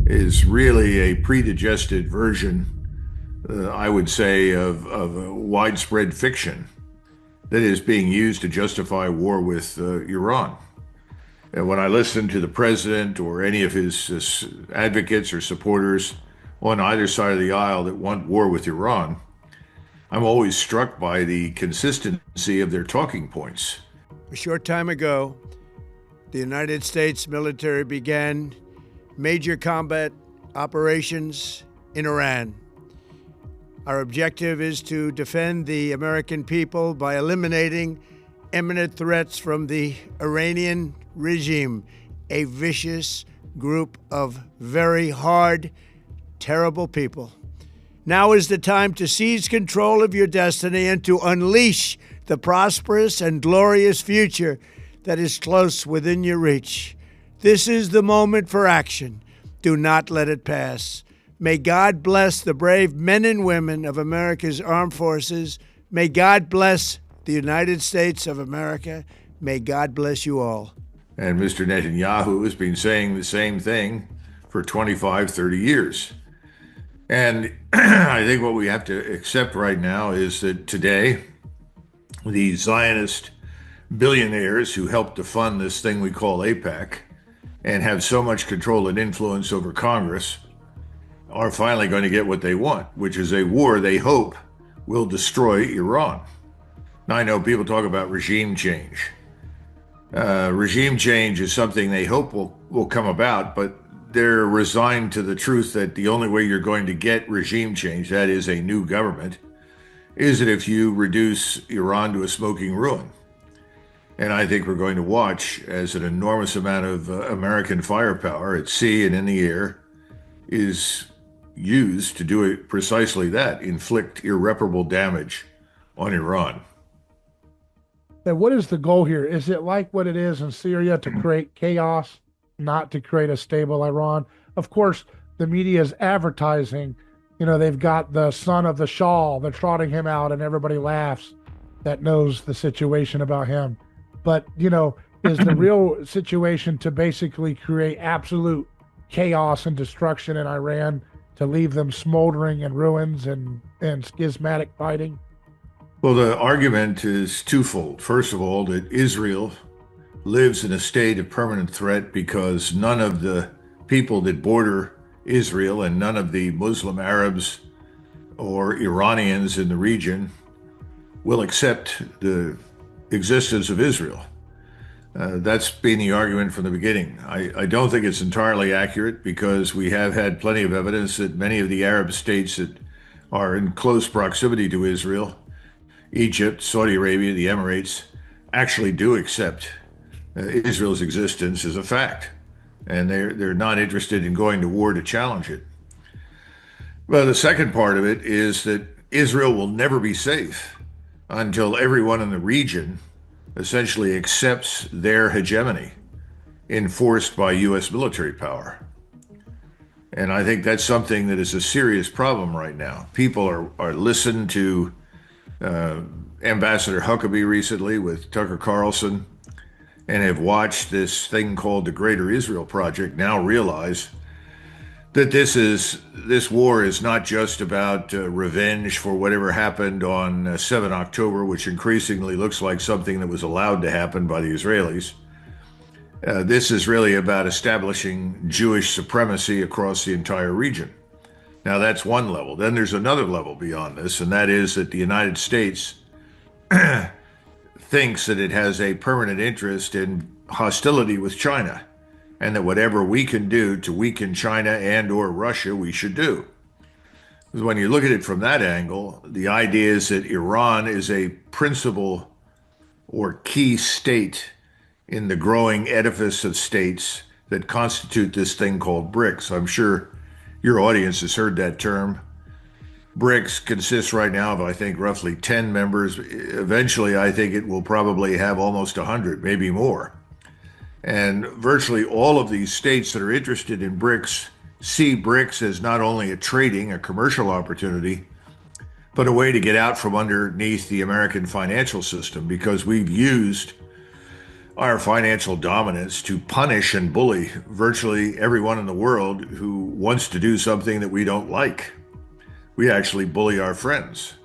is really a predigested version, I would say, of a widespread fiction that is being used to justify war with Iran. And when I listen to the president or any of his advocates or supporters on either side of the aisle that want war with Iran, I'm always struck by the consistency of their talking points. A short time ago, the United States military began major combat operations in Iran. Our objective is to defend the American people by eliminating imminent threats from the Iranian regime, a vicious group of very hard, terrible people. Now is the time to seize control of your destiny and to unleash the prosperous and glorious future that is close within your reach. This is the moment for action. Do not let it pass. May God bless the brave men and women of America's armed forces. May God bless the United States of America. May God bless you all. And Mr. Netanyahu has been saying the same thing for 25, 30 years. And I think what we have to accept right now is that today, the Zionist billionaires who helped to fund this thing we call AIPAC and have so much control and influence over Congress are finally going to get what they want, which is a war they hope will destroy Iran. Now, I know people talk about regime change. Regime change is something they hope will come about, but they're resigned to the truth that the only way you're going to get regime change, that is a new government, is that if you reduce Iran to a smoking ruin. And I think we're going to watch as an enormous amount of American firepower at sea and in the air is used to do it precisely that, inflict irreparable damage on Iran. And what is the goal here? Is it like what it is in Syria to create chaos, not to create a stable Iran? Of course, the media is advertising, they've got the son of the Shah, they're trotting him out and everybody laughs that knows the situation about him. But, is the real situation to basically create absolute chaos and destruction in Iran, to leave them smoldering in ruins and schismatic fighting? Well, the argument is twofold. First of all, that Israel lives in a state of permanent threat because none of the people that border Israel and none of the Muslim Arabs or Iranians in the region will accept the existence of Israel. That's been the argument from the beginning. I don't think it's entirely accurate because we have had plenty of evidence that many of the Arab states that are in close proximity to Israel, Egypt, Saudi Arabia, the Emirates, actually do accept Israel's existence as a fact. And they're not interested in going to war to challenge it. Well, the second part of it is that Israel will never be safe until everyone in the region essentially accepts their hegemony enforced by U.S. military power. And I think that's something that is a serious problem right now. People are listened to Ambassador Huckabee recently with Tucker Carlson and have watched this thing called the Greater Israel Project now realize that this war is not just about revenge for whatever happened on 7 October, which increasingly looks like something that was allowed to happen by the Israelis. This is really about establishing Jewish supremacy across the entire region. Now, that's one level. Then there's another level beyond this, and that is that the United States thinks that it has a permanent interest in hostility with China, and that whatever we can do to weaken China and or Russia, we should do. Because when you look at it from that angle, the idea is that Iran is a principal or key state in the growing edifice of states that constitute this thing called BRICS. I'm sure your audience has heard that term. BRICS consists right now of, I think, roughly 10 members. Eventually, I think it will probably have almost 100, maybe more. And virtually all of these states that are interested in BRICS see BRICS as not only a commercial opportunity, but a way to get out from underneath the American financial system, because we've used our financial dominance to punish and bully virtually everyone in the world who wants to do something that we don't like. We actually bully our friends.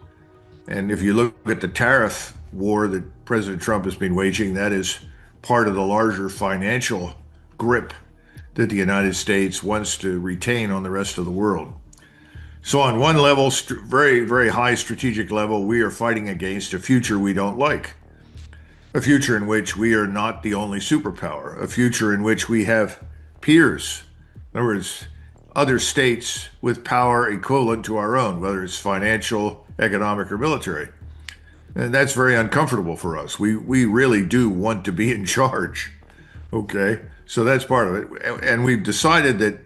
And if you look at the tariff war that President Trump has been waging, that is part of the larger financial grip that the United States wants to retain on the rest of the world. So on one level, very, very high strategic level, we are fighting against a future we don't like. A future in which we are not the only superpower, a future in which we have peers. In other words, other states with power equivalent to our own, whether it's financial, economic, or military. And that's very uncomfortable for us. We really do want to be in charge. Okay, so that's part of it. And we've decided that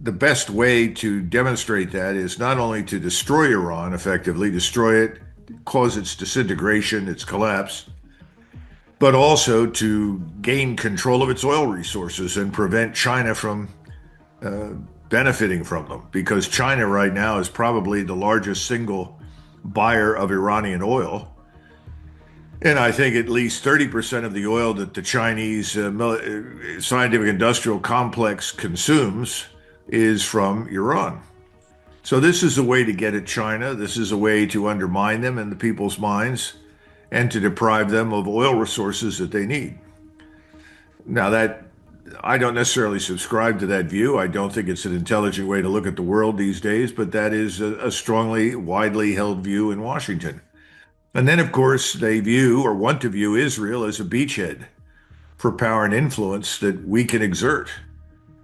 the best way to demonstrate that is not only to destroy Iran effectively, destroy it, cause its disintegration, its collapse, but also to gain control of its oil resources and prevent China from benefiting from them. Because China right now is probably the largest single buyer of Iranian oil. And I think at least 30% of the oil that the Chinese scientific industrial complex consumes is from Iran. So this is a way to get at China. This is a way to undermine them in the people's minds and to deprive them of oil resources that they need. Now that I don't necessarily subscribe to that view. I don't think it's an intelligent way to look at the world these days, but that is a strongly, widely held view in Washington. And then, of course, they view or want to view Israel as a beachhead for power and influence that we can exert.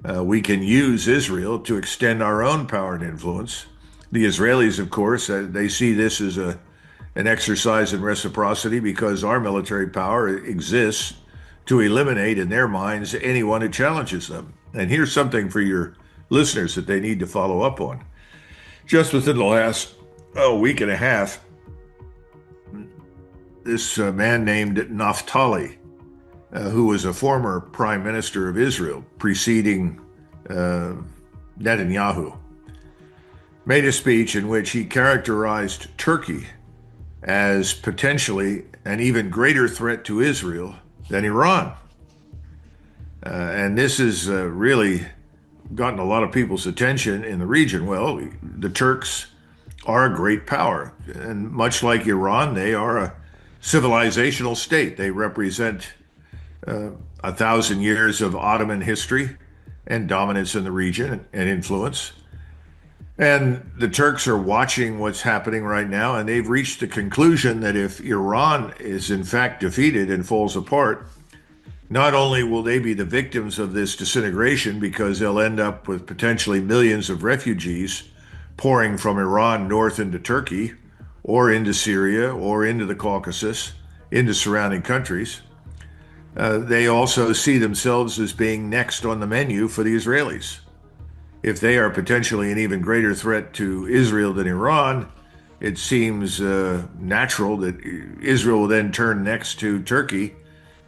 We can use Israel to extend our own power and influence. The Israelis, of course, they see this as an exercise in reciprocity because our military power exists to eliminate, in their minds, anyone who challenges them. And here's something for your listeners that they need to follow up on. Just within the last week and a half, this man named Naphtali, who was a former prime minister of Israel preceding Netanyahu, made a speech in which he characterized Turkey as potentially an even greater threat to Israel than Iran. And this has really gotten a lot of people's attention in the region. Well, the Turks are a great power. And much like Iran, they are a civilizational state. They represent 1,000 years of Ottoman history and dominance in the region and influence. And the Turks are watching what's happening right now, and they've reached the conclusion that if Iran is in fact defeated and falls apart, not only will they be the victims of this disintegration because they'll end up with potentially millions of refugees pouring from Iran north into Turkey or into Syria or into the Caucasus, into surrounding countries, they also see themselves as being next on the menu for the Israelis. If they are potentially an even greater threat to Israel than Iran, it seems natural that Israel will then turn next to Turkey,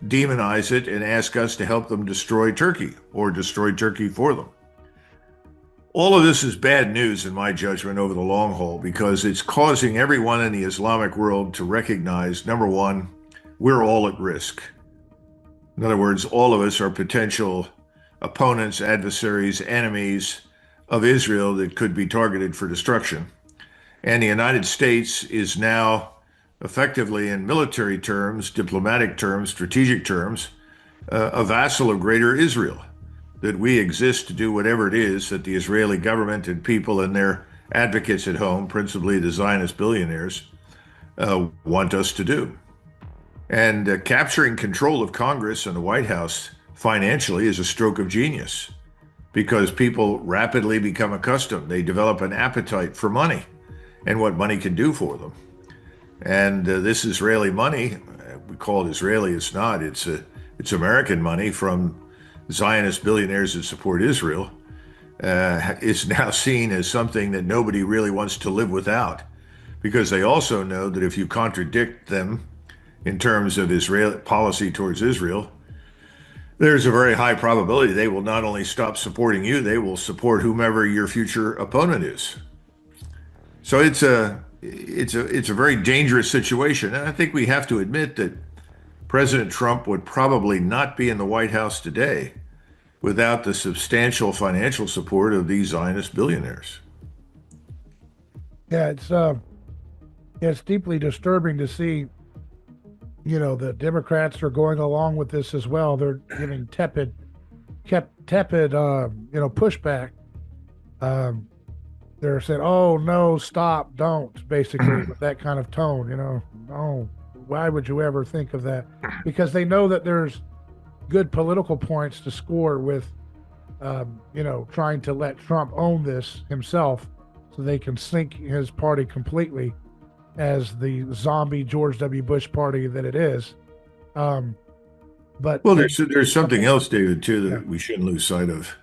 demonize it, and ask us to help them destroy Turkey or destroy Turkey for them. All of this is bad news, in my judgment, over the long haul, because it's causing everyone in the Islamic world to recognize, number one, we're all at risk. In other words, all of us are potential opponents, adversaries, enemies of Israel that could be targeted for destruction. And the United States is now effectively, in military terms, diplomatic terms, strategic terms, a vassal of greater Israel, that we exist to do whatever it is that the Israeli government and people and their advocates at home, principally the Zionist billionaires, want us to do. And capturing control of Congress and the White House financially is a stroke of genius because people rapidly become accustomed. They develop an appetite for money and what money can do for them. And this Israeli money, we call it Israeli, it's not, it's American money from Zionist billionaires that support Israel, is now seen as something that nobody really wants to live without, because they also know that if you contradict them in terms of Israeli policy towards Israel, there's a very high probability they will not only stop supporting you, they will support whomever your future opponent is. So it's a very dangerous situation. And I think we have to admit that President Trump would probably not be in the White House today without the substantial financial support of these Zionist billionaires. Yeah, it's deeply disturbing to see, the Democrats are going along with this as well. They're giving tepid, pushback. Um, they're saying, "Oh no, stop, don't," basically with that kind of tone. No, why would you ever think of that? Because they know that there's good political points to score with, trying to let Trump own this himself, so they can sink his party completely as the zombie George W. Bush party that it is. But Well, there's something else, David, too, yeah, that we shouldn't lose sight of.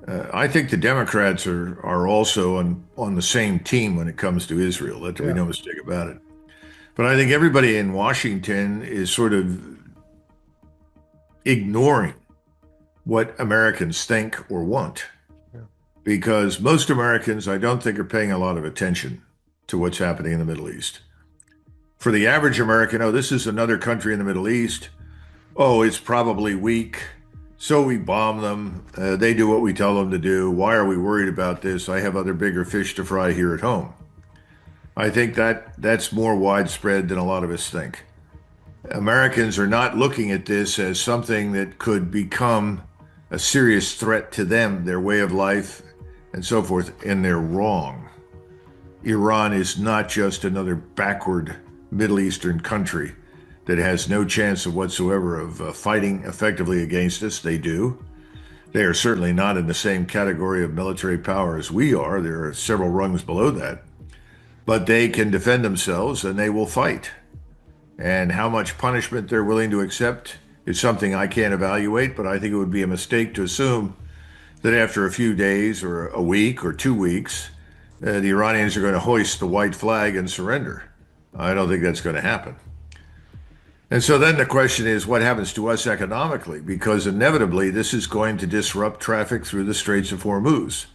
I think the Democrats are also on the same team when it comes to Israel. Let there be yeah, no mistake about it. But I think everybody in Washington is sort of ignoring what Americans think or want, yeah, because most Americans, I don't think, are paying a lot of attention to what's happening in the Middle East. For the average American, oh, this is another country in the Middle East. Oh, it's probably weak. So we bomb them. They do what we tell them to do. Why are we worried about this? I have other bigger fish to fry here at home. I think that's more widespread than a lot of us think. Americans are not looking at this as something that could become a serious threat to them, their way of life, and so forth, and they're wrong. Iran is not just another backward Middle Eastern country that has no chance of whatsoever of fighting effectively against us. They do. They are certainly not in the same category of military power as we are. There are several rungs below that. But they can defend themselves and they will fight. And how much punishment they're willing to accept is something I can't evaluate, but I think it would be a mistake to assume that after a few days or a week or 2 weeks, the Iranians are going to hoist the white flag and surrender. I don't think that's going to happen. And so then the question is, what happens to us economically? Because inevitably, this is going to disrupt traffic through the Straits of Hormuz.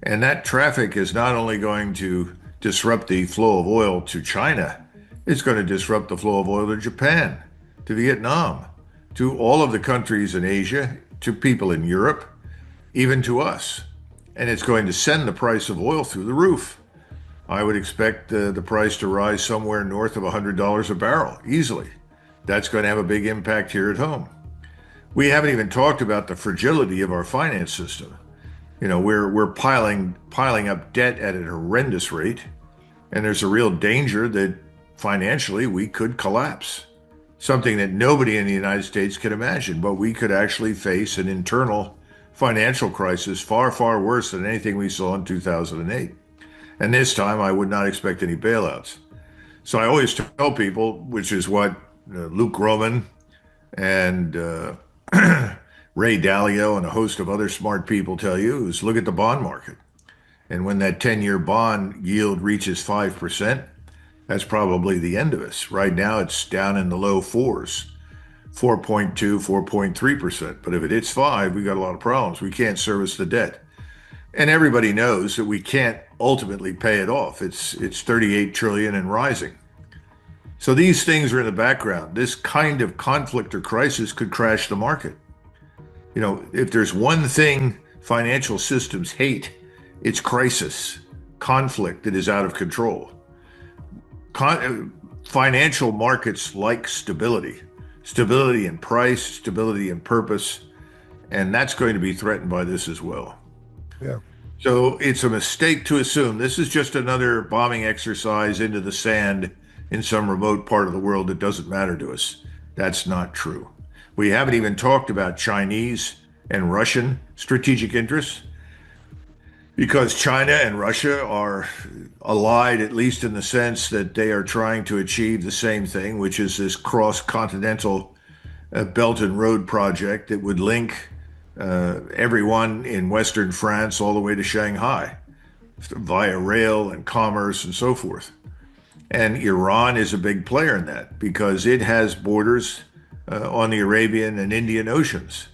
And that traffic is not only going to disrupt the flow of oil to China, it's going to disrupt the flow of oil to Japan, to Vietnam, to all of the countries in Asia, to people in Europe, even to us. And it's going to send the price of oil through the roof. I would expect the price to rise somewhere north of $100 a barrel, easily. That's going to have a big impact here at home. We haven't even talked about the fragility of our finance system. We're piling up debt at a horrendous rate, and there's a real danger that financially we could collapse. Something that nobody in the United States can imagine, but we could actually face an internal financial crisis far, far worse than anything we saw in 2008. And this time I would not expect any bailouts. So I always tell people, which is what Luke Roman and Ray Dalio and a host of other smart people tell you, is look at the bond market. And when that 10-year bond yield reaches 5%, that's probably the end of us. Right now, it's down in the low fours, 4.2, 4.3%. But if it hits 5, we got a lot of problems. We can't service the debt. And everybody knows that we can't ultimately pay it off. It's 38 trillion and rising. So these things are in the background. This kind of conflict or crisis could crash the market. If there's one thing financial systems hate, it's crisis, conflict that is out of control. Financial markets like stability in price, stability in purpose, and that's going to be threatened by this as well. yeah. So it's a mistake to assume this is just another bombing exercise into the sand in some remote part of the world that doesn't matter to us. That's not true. We haven't even talked about Chinese and Russian strategic interests, because China and Russia are allied, at least in the sense that they are trying to achieve the same thing, which is this cross-continental Belt and Road project that would link everyone in Western France all the way to Shanghai via rail and commerce and so forth. And Iran is a big player in that because it has borders on the Arabian and Indian Oceans.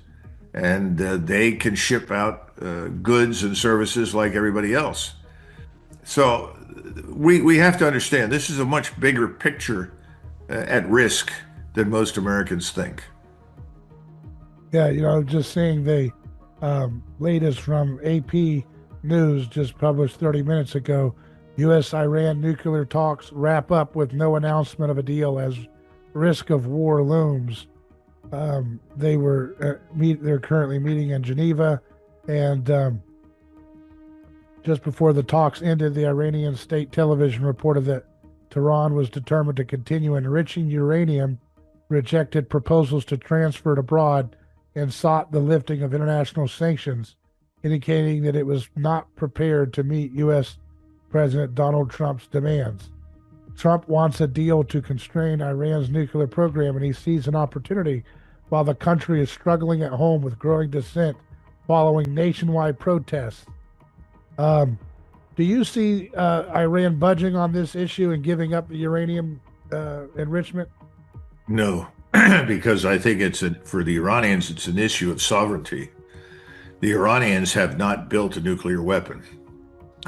And they can ship out goods and services like everybody else. So we have to understand this is a much bigger picture at risk than most Americans think. Yeah, just seeing the latest from AP News just published 30 minutes ago. U.S. Iran nuclear talks wrap up with no announcement of a deal as risk of war looms. They're currently meeting in Geneva, and just before the talks ended, the Iranian state television reported that Tehran was determined to continue enriching uranium, rejected proposals to transfer it abroad, and sought the lifting of international sanctions, indicating that it was not prepared to meet U.S. President Donald Trump's demands. Trump wants a deal to constrain Iran's nuclear program, and he sees an opportunity while the country is struggling at home with growing dissent following nationwide protests. Um, do you see Iran budging on this issue and giving up the uranium enrichment? No, because I think for the Iranians, it's an issue of sovereignty. The Iranians have not built a nuclear weapon,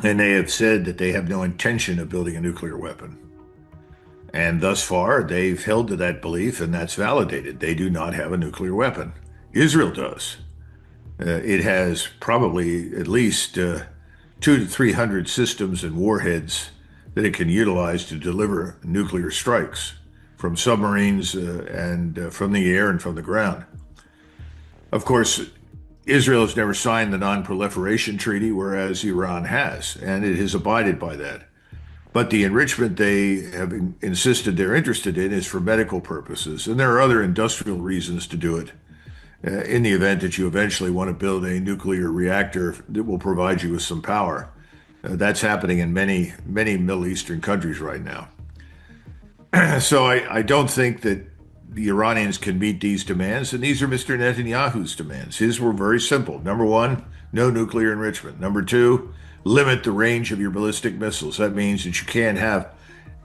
and they have said that they have no intention of building a nuclear weapon. And thus far, they've held to that belief, and that's validated. They do not have a nuclear weapon. Israel does. It has probably at least 200 to 300 systems and warheads that it can utilize to deliver nuclear strikes from submarines and from the air and from the ground. Of course, Israel has never signed the Non-Proliferation Treaty, whereas Iran has, and it has abided by that. But the enrichment they have insisted they're interested in is for medical purposes, and there are other industrial reasons to do it. In the event that you eventually want to build a nuclear reactor that will provide you with some power. That's happening in many Middle Eastern countries right now. So I don't think that the Iranians can meet these demands, and these are Mr. Netanyahu's demands. His were very simple. Number one, no nuclear enrichment. Number two, limit the range of your ballistic missiles. That means that you can't have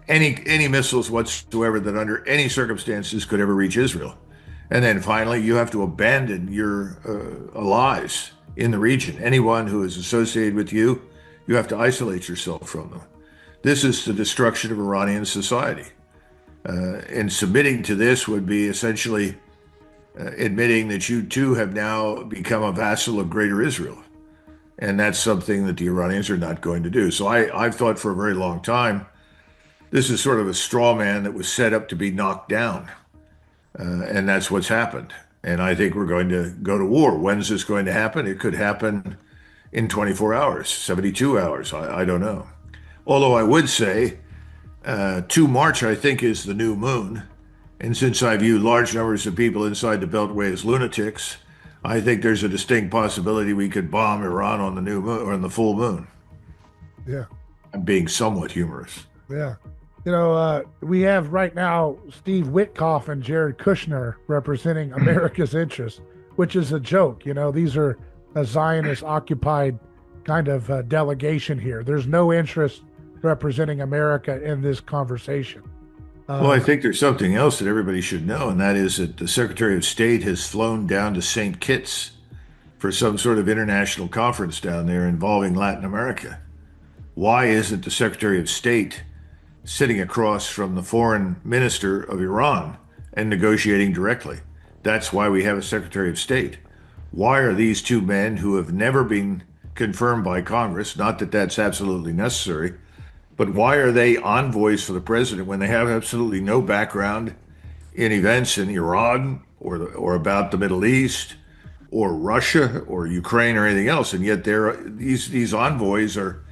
any missiles whatsoever that under any circumstances could ever reach Israel. And then finally, you have to abandon your allies in the region. Anyone who is associated with you, you have to isolate yourself from them. This is the destruction of Iranian society. And submitting to this would be essentially admitting that you too have now become a vassal of Greater Israel. And that's something that the Iranians are not going to do. So I've thought for a very long time, this is sort of a straw man that was set up to be knocked down. And that's what's happened. And I think we're going to go to war. When's this going to happen? It could happen in 24 hours, 72 hours. I don't know. Although I would say 2 March, I think, is the new moon. And since I view large numbers of people inside the Beltway as lunatics, I think there's a distinct possibility we could bomb Iran on the new moon or on the full moon. Yeah. I'm being somewhat humorous. Yeah. We have right now Steve Witkoff and Jared Kushner representing America's interests, which is a joke. These are a Zionist occupied kind of delegation here. There's no interest representing America in this conversation. Well, I think there's something else that everybody should know, and that is that the Secretary of State has flown down to St. Kitts for some sort of international conference down there involving Latin America. Why isn't the Secretary of State sitting across from the foreign minister of Iran and negotiating directly? That's why we have a Secretary of State. Why are these two men who have never been confirmed by Congress, not that that's absolutely necessary, but why are they envoys for the president when they have absolutely no background in events in Iran or about the Middle East or Russia or Ukraine or anything else? And yet these envoys are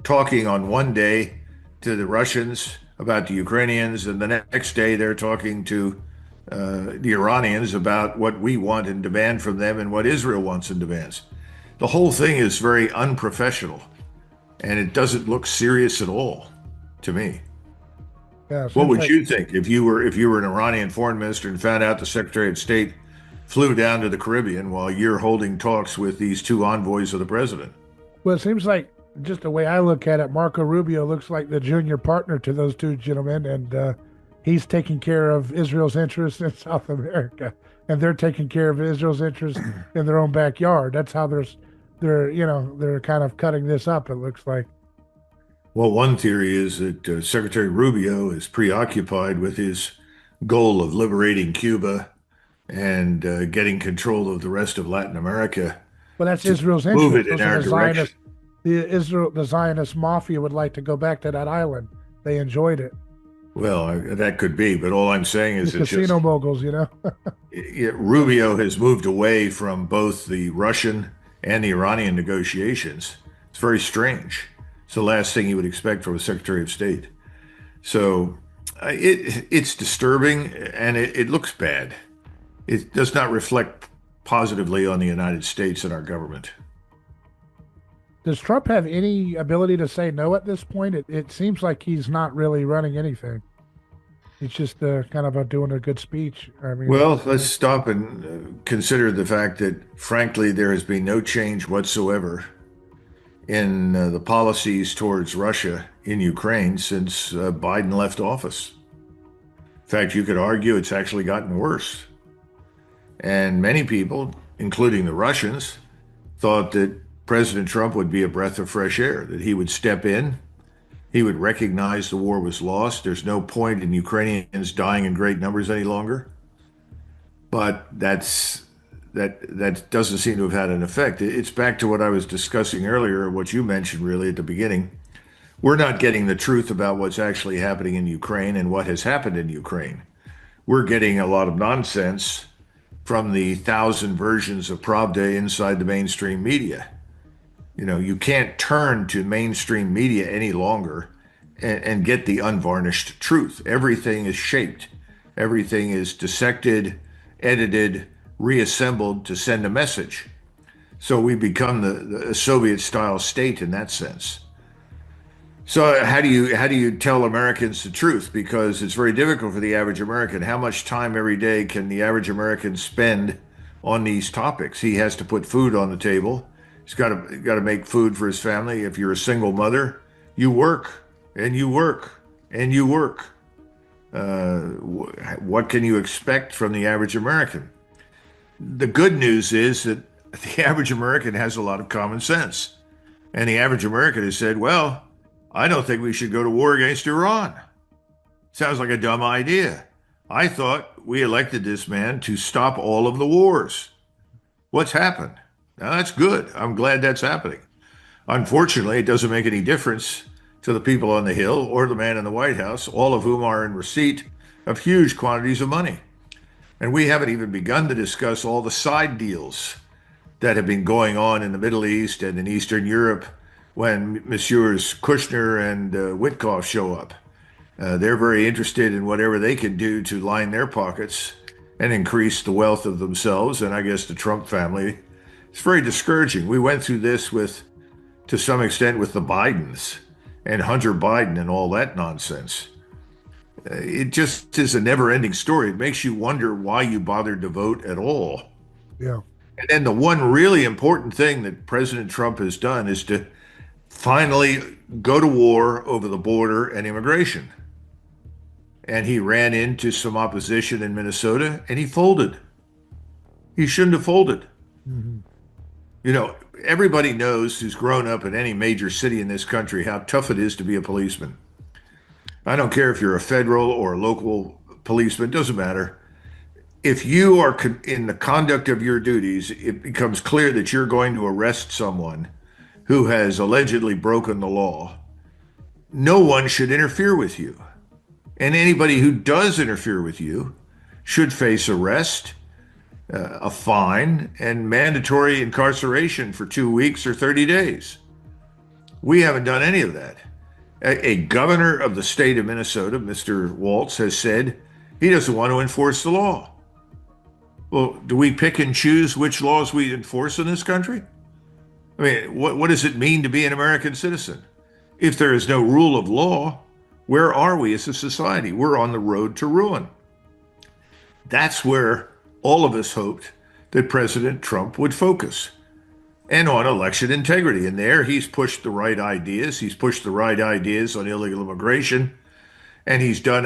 talking on one day to the Russians about the Ukrainians, and the next day they're talking to the Iranians about what we want and demand from them and what Israel wants and demands. The whole thing is very unprofessional, and it doesn't look serious at all to me. Yeah, what would you think if you were an Iranian foreign minister and found out the Secretary of State flew down to the Caribbean while you're holding talks with these two envoys of the president? Well, it seems like, just the way I look at it, Marco Rubio looks like the junior partner to those two gentlemen, and he's taking care of Israel's interests in South America, and they're taking care of Israel's interests in their own backyard. That's how they're kind of cutting this up, it looks like. Well, one theory is that Secretary Rubio is preoccupied with his goal of liberating Cuba and getting control of the rest of Latin America But that's to Israel's move interest. it in Those are our the direction. Zionists. The Zionist mafia would like to go back to that island. They enjoyed it. Well, that could be, but all I'm saying The is it casino just moguls, you know. Rubio has moved away from both the Russian and the Iranian negotiations. It's very strange. It's the last thing you would expect from a Secretary of State. So it's disturbing and it looks bad. It does not reflect positively on the United States and our government. Does Trump have any ability to say no at this point? It seems like he's not really running anything. He's just kind of doing a good speech. I mean, Well, let's stop and consider the fact that, frankly, there has been no change whatsoever in the policies towards Russia in Ukraine since Biden left office. In fact, you could argue it's actually gotten worse. And many people, including the Russians, thought that President Trump would be a breath of fresh air, that he would step in, he would recognize the war was lost. There's no point in Ukrainians dying in great numbers any longer. But that doesn't seem to have had an effect. It's back to what I was discussing earlier, what you mentioned really at the beginning. We're not getting the truth about what's actually happening in Ukraine and what has happened in Ukraine. We're getting a lot of nonsense from the thousand versions of Pravda inside the mainstream media. You know, you can't turn to mainstream media any longer and get the unvarnished truth. Everything is shaped, everything is dissected, edited, reassembled to send a message. So we become the Soviet style state in that sense. So how do you tell Americans the truth? Because it's very difficult for the average American. How much time every day can the average American spend on these topics? He has to put food on the table. He's got to make food for his family. If you're a single mother, you work and you work and you work. What can you expect from the average American? The good news is that the average American has a lot of common sense. And the average American has said, well, I don't think we should go to war against Iran. Sounds like a dumb idea. I thought we elected this man to stop all of the wars. What's happened? Now, that's good. I'm glad that's happening. Unfortunately, it doesn't make any difference to the people on the Hill or the man in the White House, all of whom are in receipt of huge quantities of money. And we haven't even begun to discuss all the side deals that have been going on in the Middle East and in Eastern Europe when Messieurs Kushner and Witkoff show up. They're very interested in whatever they can do to line their pockets and increase the wealth of themselves and I guess the Trump family. It's very discouraging. We went through this to some extent, with the Bidens and Hunter Biden and all that nonsense. It just is a never-ending story. It makes you wonder why you bothered to vote at all. Yeah. And then the one really important thing that President Trump has done is to finally go to war over the border and immigration. And he ran into some opposition in Minnesota and he folded. He shouldn't have folded. Hmm. You know, everybody knows who's grown up in any major city in this country how tough it is to be a policeman. I don't care if you're a federal or a local policeman, it doesn't matter. If you are in the conduct of your duties, it becomes clear that you're going to arrest someone who has allegedly broken the law. No one should interfere with you. And anybody who does interfere with you should face arrest, a fine, and mandatory incarceration for 2 weeks or 30 days. We haven't done any of that. A governor of the state of Minnesota, Mr. Waltz, has said he doesn't want to enforce the law. Well, do we pick and choose which laws we enforce in this country? I mean, what does it mean to be an American citizen? If there is no rule of law, where are we as a society? We're on the road to ruin. That's where all of us hoped that President Trump would focus, and on election integrity. And there he's pushed the right ideas. He's pushed the right ideas on illegal immigration. And he's done,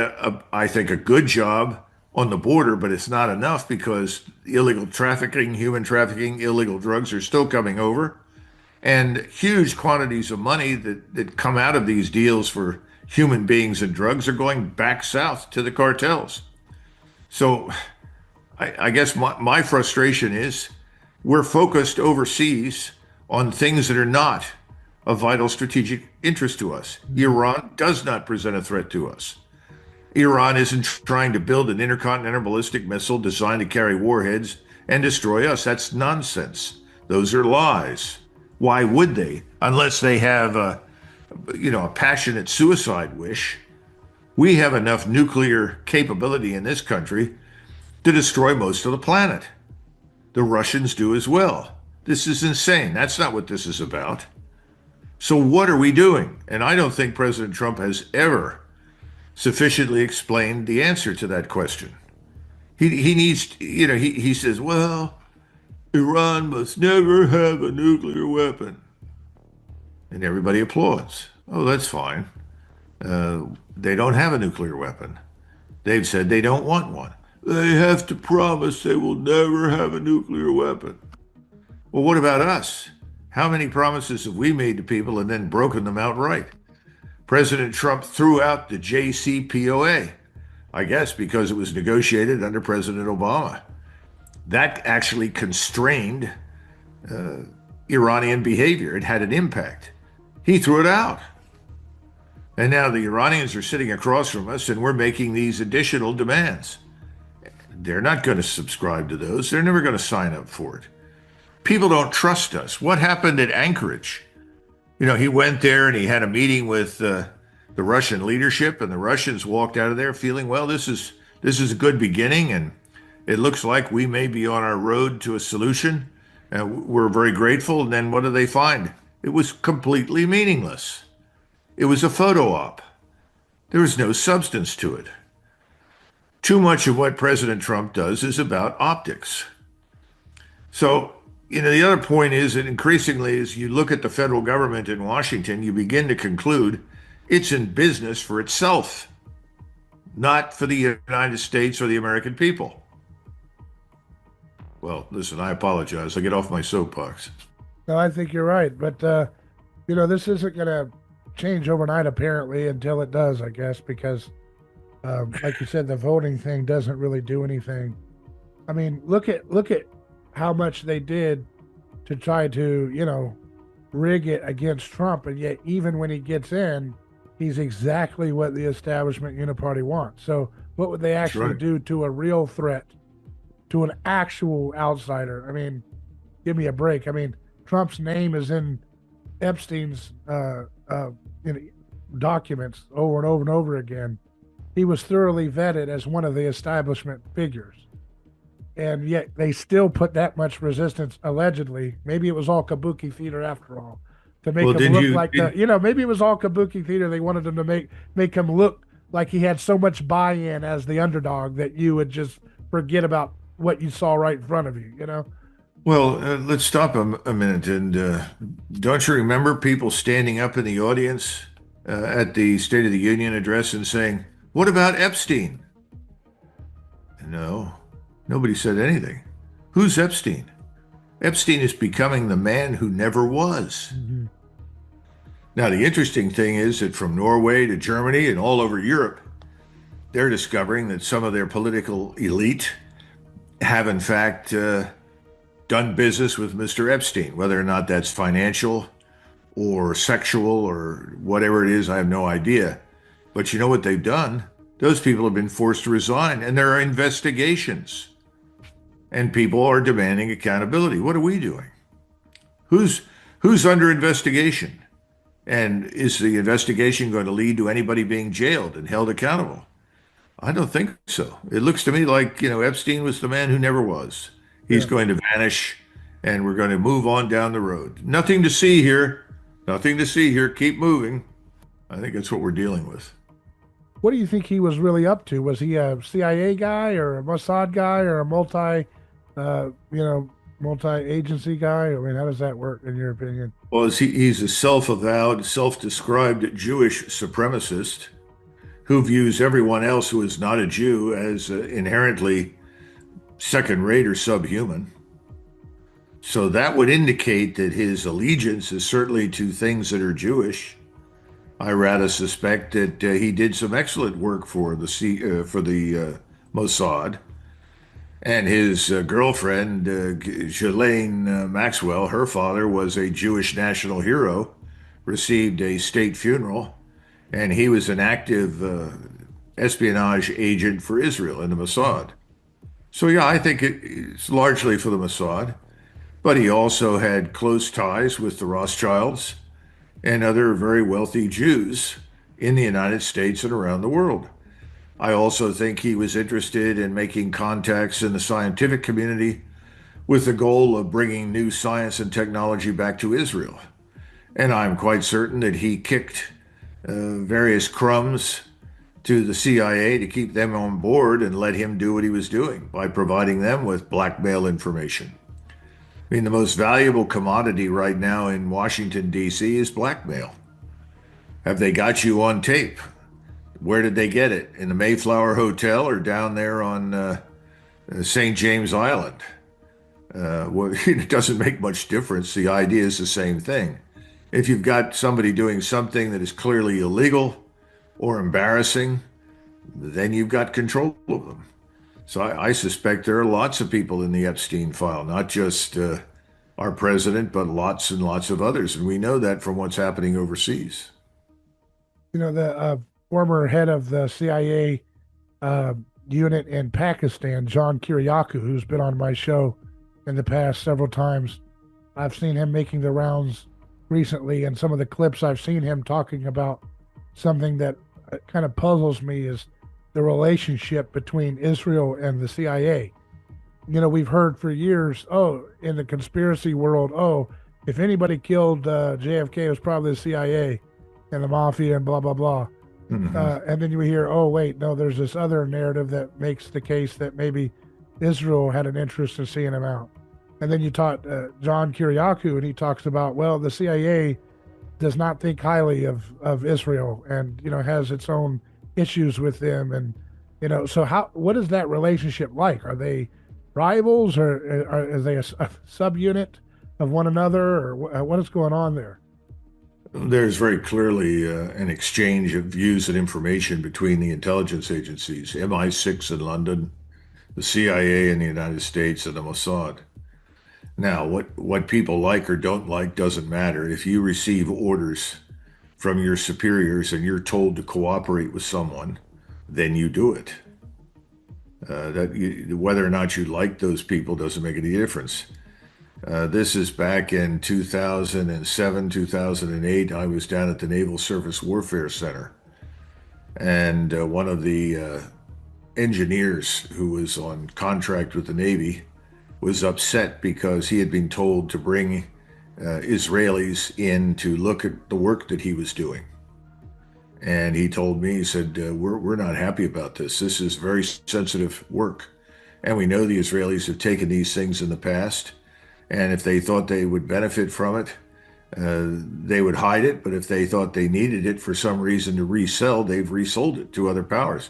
I think, a good job on the border, but it's not enough because illegal trafficking, human trafficking, illegal drugs are still coming over. And huge quantities of money that come out of these deals for human beings and drugs are going back south to the cartels. So I guess my frustration is we're focused overseas on things that are not of vital strategic interest to us. Mhm. Iran does not present a threat to us. Iran isn't trying to build an intercontinental ballistic missile designed to carry warheads and destroy us. That's nonsense. Those are lies. Why would they? Unless they have a passionate suicide wish. We have enough nuclear capability in this country to destroy most of the planet. The Russians do as well. This is insane. That's not what this is about. So, what are we doing? And I don't think President Trump has ever sufficiently explained the answer to that question. He needs, he says, well, Iran must never have a nuclear weapon. And everybody applauds. Oh, that's fine. They don't have a nuclear weapon. They've said they don't want one. They have to promise they will never have a nuclear weapon. Well, what about us? How many promises have we made to people and then broken them outright? President Trump threw out the JCPOA, I guess because it was negotiated under President Obama. That actually constrained Iranian behavior. It had an impact. He threw it out. And now the Iranians are sitting across from us and we're making these additional demands. They're not going to subscribe to those. They're never going to sign up for it. People don't trust us. What happened at Anchorage? He went there and he had a meeting with the Russian leadership, and the Russians walked out of there feeling, well, this is a good beginning, and it looks like we may be on our road to a solution. We're very grateful. And then what do they find? It was completely meaningless. It was a photo op. There was no substance to it. Too much of what President Trump does is about optics. So, the other point is that increasingly, as you look at the federal government in Washington, you begin to conclude it's in business for itself, not for the United States or the American people. Well, listen, I apologize. I get off my soapbox. No, I think you're right, but this isn't going to change overnight apparently until it does, I guess, because like you said, the voting thing doesn't really do anything. I mean, look at how much they did to try to, rig it against Trump, and yet even when he gets in, he's exactly what the establishment uniparty wants. So what would they That's actually right. do to a real threat, to an actual outsider? I mean, give me a break. I mean, Trump's name is in Epstein's documents over and over and over again. He was thoroughly vetted as one of the establishment figures. And yet they still put that much resistance, allegedly. Maybe it was all kabuki theater after all, to make Well, him did look you? like maybe it was all kabuki theater. They wanted him to make him look like he had so much buy-in as the underdog that you would just forget about what you saw right in front of you. Well, let's stop a minute. And don't you remember people standing up in the audience at the State of the Union address and saying, what about Epstein? No, nobody said anything. Who's Epstein? Epstein is becoming the man who never was. Mm-hmm. Now, the interesting thing is that from Norway to Germany and all over Europe, they're discovering that some of their political elite have, in fact, done business with Mr. Epstein. Whether or not that's financial or sexual or whatever it is, I have no idea. But you know what they've done? Those people have been forced to resign, and there are investigations, and people are demanding accountability. What are we doing? Who's under investigation? And is the investigation going to lead to anybody being jailed and held accountable? I don't think so. It looks to me like, Epstein was the man who never was. He's Yeah. going to vanish and we're going to move on down the road. Nothing to see here. Nothing to see here. Keep moving. I think that's what we're dealing with. What do you think he was really up to? Was he a CIA guy or a Mossad guy or a multi-agency guy? I mean, how does that work in your opinion? Well, he's a self-avowed, self-described Jewish supremacist who views everyone else who is not a Jew as inherently second-rate or subhuman. So that would indicate that his allegiance is certainly to things that are Jewish. I rather suspect that he did some excellent work for the Mossad. And his girlfriend, Ghislaine Maxwell, her father was a Jewish national hero, received a state funeral, and he was an active espionage agent for Israel in the Mossad. So, yeah, I think it's largely for the Mossad, but he also had close ties with the Rothschilds and other very wealthy Jews in the United States and around the world. I also think he was interested in making contacts in the scientific community with the goal of bringing new science and technology back to Israel. And I'm quite certain that he kicked various crumbs to the CIA to keep them on board and let him do what he was doing by providing them with blackmail information. I mean, the most valuable commodity right now in Washington, D.C. is blackmail. Have they got you on tape? Where did they get it? In the Mayflower Hotel or down there on St. James Island? Well, it doesn't make much difference. The idea is the same thing. If you've got somebody doing something that is clearly illegal or embarrassing, then you've got control of them. So I suspect there are lots of people in the Epstein file, not just our president, but lots and lots of others. And we know that from what's happening overseas. The former head of the CIA unit in Pakistan, John Kiriakou, who's been on my show in the past several times. I've seen him making the rounds recently, and some of the clips I've seen him talking about something that kind of puzzles me is the relationship between Israel and the CIA. We've heard for years, oh, in the conspiracy world, oh, if anybody killed JFK, it was probably the CIA and the mafia and blah, blah, blah. Mm-hmm. And then you hear, oh, wait, no, there's this other narrative that makes the case that maybe Israel had an interest in seeing him out. And then you taught John Kiriakou, and he talks about, well, the CIA does not think highly of Israel and, has its own issues with them. And, so what is that relationship like? Are they rivals, or are they a subunit of one another, or what is going on there? There's very clearly an exchange of views and information between the intelligence agencies, MI6 in London, the CIA in the United States, and the Mossad. Now, what people like or don't like doesn't matter. If you receive orders from your superiors and you're told to cooperate with someone, then you do it. Whether or not you like those people doesn't make any difference. This is back in 2007, 2008. I was down at the Naval Surface Warfare Center, and one of the engineers who was on contract with the Navy was upset because he had been told to bring Israelis in to look at the work that he was doing. And he told me, he said, we're not happy about this. This is very sensitive work. And we know the Israelis have taken these things in the past. And if they thought they would benefit from it, they would hide it. But if they thought they needed it for some reason to resell, they've resold it to other powers,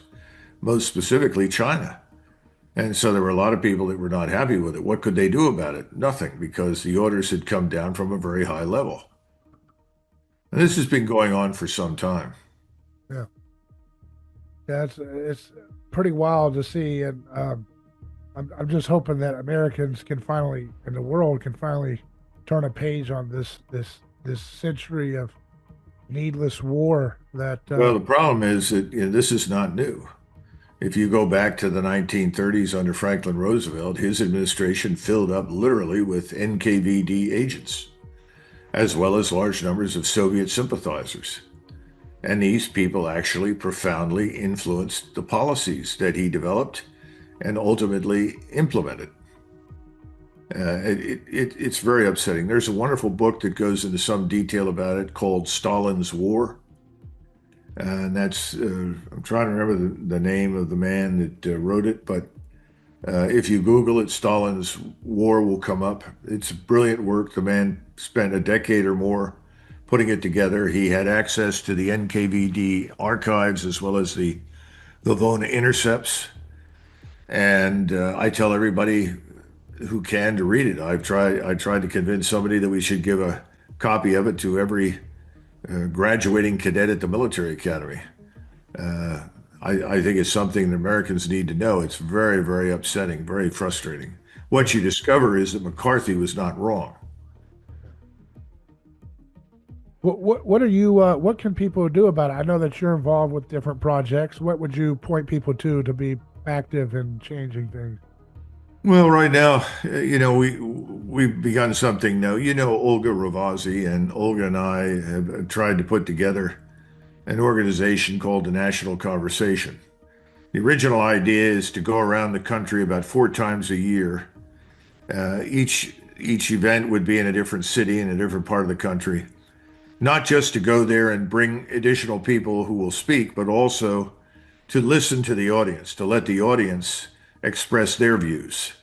most specifically China. And so there were a lot of people that were not happy with it. What could they do about it? Nothing, because the orders had come down from a very high level. And this has been going on for some time. Yeah. Yeah, it's pretty wild to see. And I'm just hoping that Americans can finally, and the world can finally turn a page on this century of needless war that well, the problem is that this is not new. If you go back to the 1930s under Franklin Roosevelt, his administration filled up literally with NKVD agents, as well as large numbers of Soviet sympathizers. And these people actually profoundly influenced the policies that he developed and ultimately implemented. It's very upsetting. There's a wonderful book that goes into some detail about it called Stalin's War. And that's, I'm trying to remember the name of the man that wrote it, but if you Google it, Stalin's War will come up. It's brilliant work. The man spent a decade or more putting it together. He had access to the NKVD archives as well as the Vavona intercepts. And I tell everybody who can to read it. I tried to convince somebody that we should give a copy of it to every graduating cadet at the military academy. I think it's something that Americans need to know. It's very, very upsetting, very frustrating. What you discover is that McCarthy was not wrong. What are you what can people do about it? I know that you're involved with different projects. What would you point people to be active in changing things? Well, right now, we've begun something new. You know, Olga Ravazzi, and Olga and I have tried to put together an organization called the National Conversation. The original idea is to go around the country about 4 times a year. Each event would be in a different city in a different part of the country. Not just to go there and bring additional people who will speak, but also to listen to the audience, to let the audience express their views,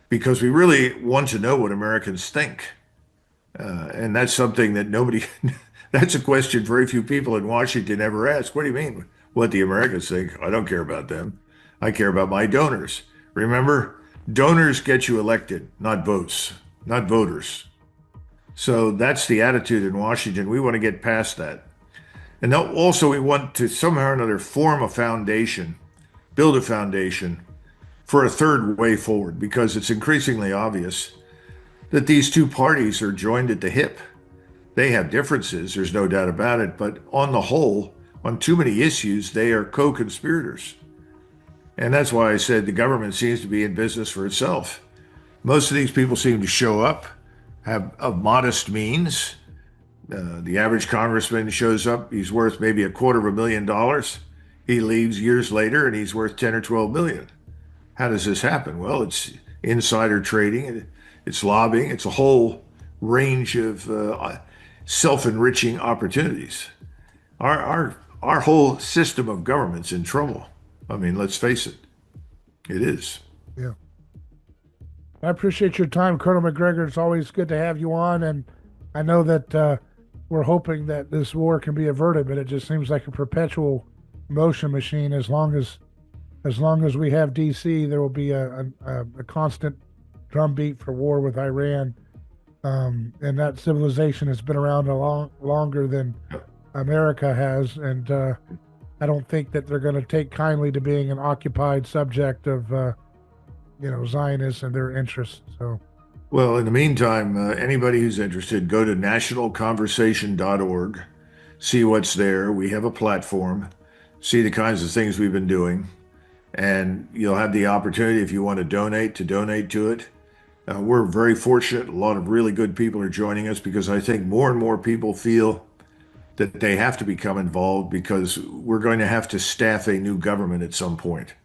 because we really want to know what Americans think. And that's something that nobody, that's a question very few people in Washington ever ask. What do you mean? What the Americans think? I don't care about them. I care about my donors. Remember, donors get you elected, not votes, not voters. So that's the attitude in Washington. We want to get past that. And also, we want to somehow or another form a foundation, build a foundation for a third way forward, because it's increasingly obvious that these two parties are joined at the hip. They have differences, there's no doubt about it, but on the whole, on too many issues, they are co-conspirators. And that's why I said the government seems to be in business for itself. Most of these people seem to show up, have of modest means. The average congressman shows up, he's worth maybe $250,000. He leaves years later and he's worth 10 or 12 million. How does this happen? Well, it's insider trading, it's lobbying, it's a whole range of self-enriching opportunities. Our whole system of government's in trouble. I mean, let's face it, it is. Yeah. I appreciate your time, Colonel Macgregor. It's always good to have you on, and I know that we're hoping that this war can be averted, but it just seems like a perpetual motion machine. As long as we have DC, there will be a constant drumbeat for war with Iran, and that civilization has been around longer than America has, and I don't think that they're going to take kindly to being an occupied subject of Zionists and their interests. So, well, in the meantime, anybody who's interested, go to nationalconversation.org, see what's there. We have a platform, see the kinds of things we've been doing, and you'll have the opportunity, if you want to donate to it. We're very fortunate. A lot of really good people are joining us, because I think more and more people feel that they have to become involved, because we're going to have to staff a new government at some point.